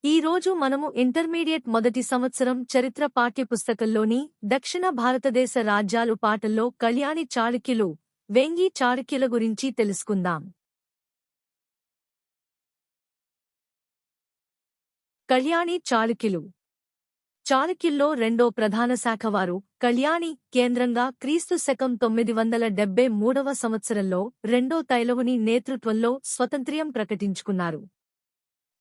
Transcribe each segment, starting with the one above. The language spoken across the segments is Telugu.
ఈ రోజు మనము ఇంటర్మీడియట్ మొదటి సంవత్సరం చరిత్ర పాఠ్యపుస్తకంలోని దక్షిణ భారతదేశ రాజ్యాలు పాఠంలో కళ్యాణి చాళుక్యులు, వేంగి చాళుక్యుల గురించి తెలుసుకుందాం. కళ్యాణి చాళుక్యులు. చాళుక్యుల్లో రెండో ప్రధాన శాఖవారు కళ్యాణి కేంద్రంగా క్రీస్తు శకం 973వ సంవత్సరంలో రెండో తైలవుని నేతృత్వంలో స్వతంత్ర్యం ప్రకటించుకున్నారు.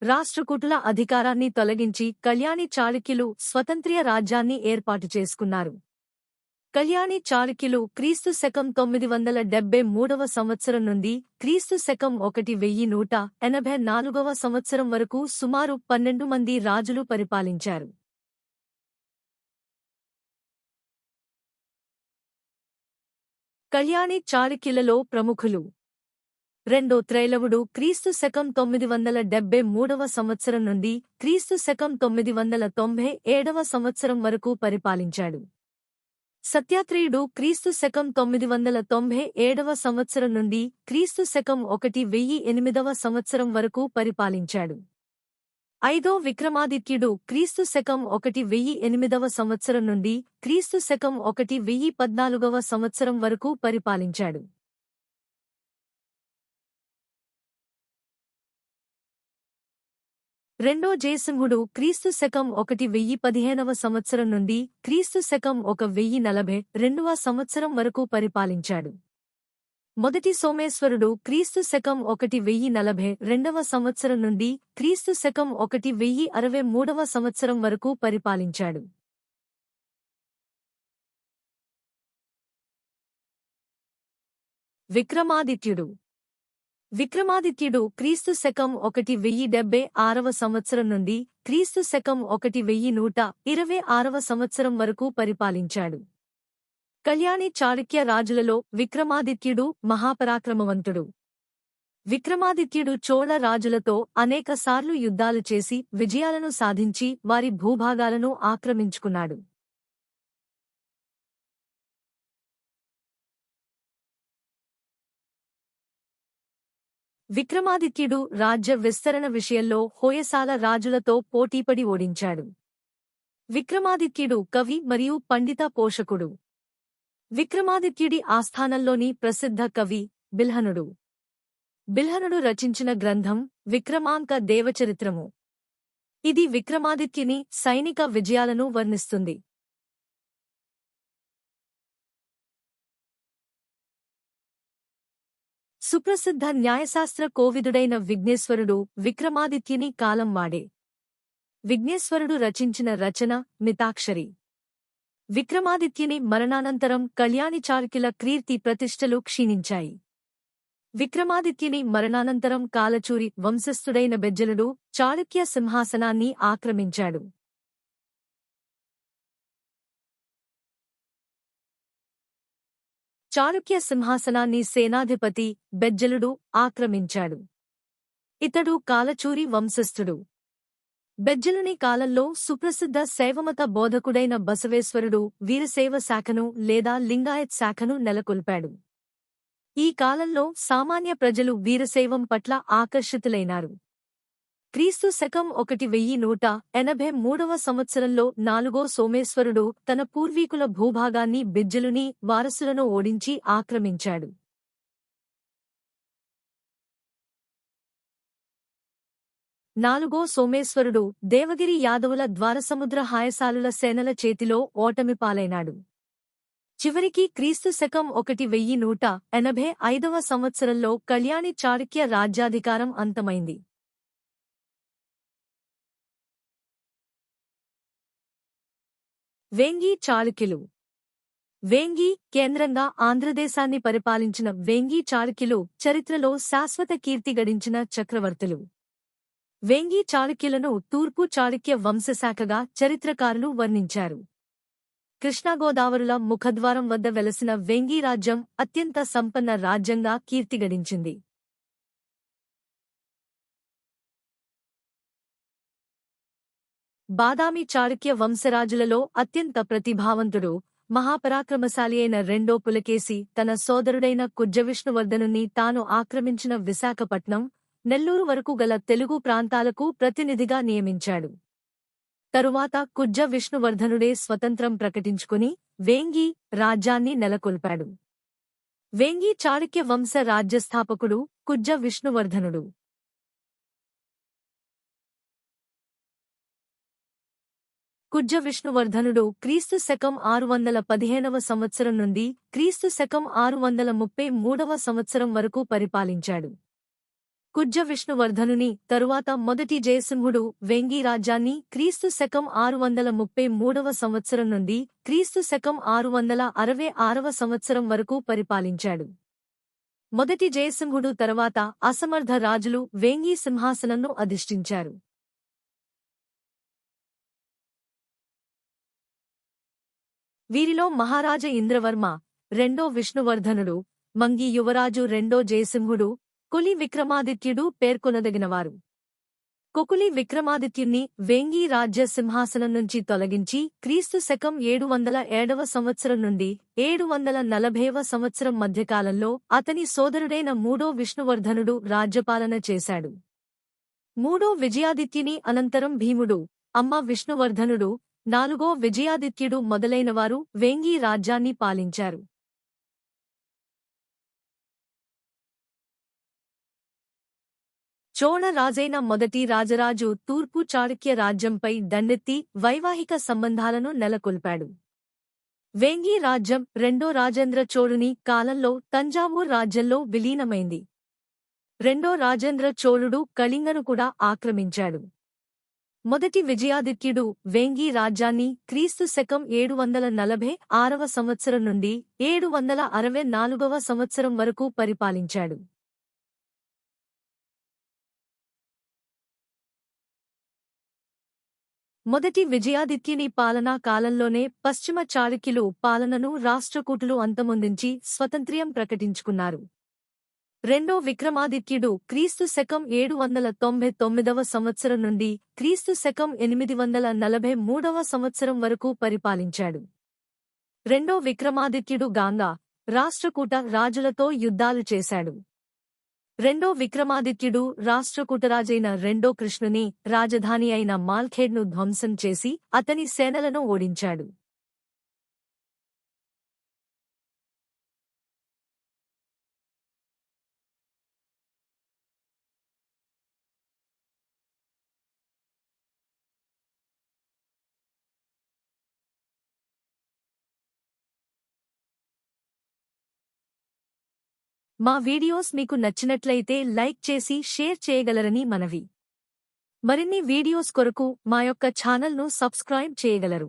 రాష్ట్రకూటుల అధికారాన్ని తొలగించి కళ్యాణి చాళుక్యులు స్వతంత్ర్య రాజ్యాన్ని ఏర్పాటు చేసుకున్నారు. కళ్యాణి చాళుక్యులు క్రీస్తు శకం 973వ సంవత్సరం నుండి క్రీస్తు శకం 1184వ సంవత్సరం వరకు సుమారు 12 మంది రాజులు పరిపాలించారు. కళ్యాణి చాళుక్యులలో ప్రముఖులు: రెండో త్రైలవుడు క్రీస్తు శకం 973వ సంవత్సరం నుండి క్రీస్తు శకం 997వ సంవత్సరం వరకు పరిపాలించాడు. సత్యాత్రేయుడు క్రీస్తు శకం 997వ సంవత్సరం నుండి క్రీస్తు శకం 1008వ సంవత్సరం వరకు పరిపాలించాడు. ఐదో విక్రమాదిత్యుడు క్రీస్తు శకం 1008వ సంవత్సరం నుండి క్రీస్తు శకం 1014వ సంవత్సరం వరకు పరిపాలించాడు. రెండో జయసింహుడు క్రీస్తు శకం 1015వ సంవత్సరం నుండి క్రీస్తు శకం 1042వ సంవత్సరం వరకు పరిపాలించాడు. మొదటి సోమేశ్వరుడు క్రీస్తు శకం 1042వ సంవత్సరం నుండి క్రీస్తు శకం 1063వ సంవత్సరం వరకు పరిపాలించాడు. విక్రమాదిత్యుడు. విక్రమాదిత్యుడు క్రీస్తు శకం 1076వ సంవత్సరం నుండి క్రీస్తు శకం 1126వ సంవత్సరం వరకు పరిపాలించాడు. కళ్యాణి చాళుక్య రాజులలో విక్రమాదిత్యుడు మహాపరాక్రమవంతుడు. విక్రమాదిత్యుడు చోళ రాజులతో అనేకసార్లు యుద్ధాలు చేసి విజయాలను సాధించి వారి భూభాగాలను ఆక్రమించుకున్నాడు. విక్రమాదిత్యుడు రాజ్య విస్తరణ విషయంలో హోయసాల రాజులతో పోటీపడి ఓడించాడు. విక్రమాదిత్యుడు కవి మరియు పండిత పోషకుడు. విక్రమాదిత్యుడి ఆస్థానంలోని ప్రసిద్ధ కవి బిల్హనుడు. బిల్హనుడు రచించిన గ్రంథం విక్రమాంక దేవచరిత్రము. ఇది విక్రమాదిత్యుని సైనిక విజయాలను వర్ణిస్తుంది. సుప్రసిద్ధ న్యాయశాస్త్ర కోవిదుడైన విఘ్నేశ్వరుడు విక్రమాదిత్యుని కాలం వాడే. విఘ్నేశ్వరుడు రచించిన రచన మితాక్షరి. విక్రమాదిత్యుని మరణానంతరం కళ్యాణి చాళుక్యుల కీర్తి ప్రతిష్టలు క్షీణించాయి. విక్రమాదిత్యుని మరణానంతరం కాలచూరి వంశస్థుడైన బెజ్జలుడు చాళుక్య సింహాసనాన్ని ఆక్రమించాడు. చాళుక్య సింహాసనాన్ని సేనాధిపతి బెజ్జలుడు ఆక్రమించాడు. ఇతడు కాలచూరి వంశస్థుడు. బెజ్జలుని కాలంలో సుప్రసిద్ధ శైవమత బోధకుడైన బసవేశ్వరుడు వీరశైవ శాఖను లేదా లింగాయత్ శాఖను నెలకొల్పాడు. ఈ కాలంలో సామాన్య ప్రజలు వీరశైవం పట్ల ఆకర్షితులైనారు. క్రీస్తు శకం 1183వ సంవత్సరంలో నాలుగో సోమేశ్వరుడు తన పూర్వీకుల భూభాగాన్ని బిజ్జలుని వారసులను ఓడించి ఆక్రమించాడు. నాలుగో సోమేశ్వరుడు దేవగిరి యాదవుల ద్వారసముద్ర హాయసాలుల సేనల చేతిలో ఓటమిపాలైనాడు. చివరికి క్రీస్తు శకం 1185వ సంవత్సరంలో కళ్యాణి చాళుక్య రాజ్యాధికారం అంతమైంది. వేంగి చాళుక్యులు. వేంగి కేంద్రంగా ఆంధ్రదేశాన్ని పరిపాలించిన వేంగి చాళుక్యులు చరిత్రలో శాశ్వత కీర్తి గడించిన చక్రవర్తులు. వేంగి చాళుక్యులను తూర్పు చాళుక్య వంశశాఖగా చరిత్రకారులు వర్ణించారు. కృష్ణాగోదావరుల ముఖద్వారం వద్ద వెలసిన వేంగి రాజ్యం అత్యంత సంపన్న రాజ్యంగా కీర్తిగడించింది. బాదామి చాళుక్య వంశరాజులలో అత్యంత ప్రతిభావంతుడు, మహాపరాక్రమశాలి అయిన రెండో పులకేశి తన సోదరుడైన కుజ్జవిష్ణువర్ధనుని తాను ఆక్రమించిన విశాఖపట్నం, నెల్లూరు వరకు గల తెలుగు ప్రాంతాలకు ప్రతినిధిగా నియమించాడు. తరువాత కుజ్జ విష్ణువర్ధనుడే స్వతంత్రం ప్రకటించుకుని వేంగి రాజ్యాన్ని నెలకొల్పాడు. వేంగి చాళుక్య వంశ రాజ్యస్థాపకుడు కుజ్జ విష్ణువర్ధనుడు. కుజ్జ విష్ణువర్ధనుడు క్రీస్తు శకం 615వ సంవత్సరం నుండి క్రీస్తు శకం 633వ సంవత్సరం వరకు పరిపాలించాడు. కుజ్జ విష్ణువర్ధనుని తరువాత మొదటి జయసింహుడు వేంగి రాజ్యాన్ని క్రీస్తు శకం 633వ సంవత్సరం నుండి క్రీస్తు శకం 666వ సంవత్సరం వరకు పరిపాలించాడు. మొదటి జయసింహుడు తరువాత అసమర్థ రాజులు వేంగి సింహాసనంను అధిష్ఠించారు. వీరిలో మహారాజ ఇంద్రవర్మ, రెండో విష్ణువర్ధనుడు, మంగి యువరాజు రెండో జయసింహుడు, కులి విక్రమాదిత్యుడు పేర్కొనదగినవారు. కొకులి విక్రమాదిత్యుణ్ణి వేంగి రాజ్య సింహాసనం నుంచి తొలగించి క్రీస్తు శకం 707వ సంవత్సరం నుండి 740వ సంవత్సరం మధ్యకాలంలో అతని సోదరుడైన మూడో విష్ణువర్ధనుడు రాజ్యపాలన చేశాడు. మూడో విజయాదిత్యుని అనంతరం భీముడు, అమ్మ విష్ణువర్ధనుడు, నాలుగో విజయాదిత్యుడు మొదలైనవారు వేంగి రాజ్యాన్ని పాలించారు. చోళ రాజైన మొదటి రాజరాజు తూర్పు చాళుక్య రాజ్యంపై దండెత్తి వైవాహిక సంబంధాలను నెలకొల్పాడు. వేంగి రాజ్యం రెండో రాజేంద్ర చోళుని కాలంలో తంజావూర్ రాజ్యంలో విలీనమైంది. రెండో రాజేంద్ర చోళుడు కళింగను కూడా ఆక్రమించాడు. మొదటి విజయాదిత్యుడు వేంగి రాజ్యాన్ని క్రీస్తు శకం 746వ సంవత్సరం నుండి 764వ సంవత్సరం వరకు పరిపాలించాడు. మొదటి విజయాదిత్యుని పాలనా కాలంలోనే పశ్చిమ చాళుక్యులు పాలనను రాష్ట్రకూటులు అంతమొందించి స్వతంత్ర్యం ప్రకటించుకున్నారు. రెండో విక్రమాదిత్యుడు క్రీస్తు శకం 799వ సంవత్సరం నుండి క్రీస్తు శకం 843వ సంవత్సరం వరకు పరిపాలించాడు. రెండో విక్రమాదిత్యుడు గాంగా, రాష్ట్రకూట రాజులతో యుద్ధాలు చేశాడు. రెండో విక్రమాదిత్యుడు రాష్ట్రకూటరాజైన రెండో కృష్ణుని రాజధాని అయిన మాల్ఖేడ్ను ధ్వంసం చేసి అతని సేనలను ఓడించాడు. మా వీడియోస్ మీకు నచ్చినట్లయితే లైక్ చేసి షేర్ చేయగలరని మనవి. మరిన్ని వీడియోస్ కొరకు మా యొక్క ఛానల్ను సబ్స్క్రైబ్ చేయగలరు.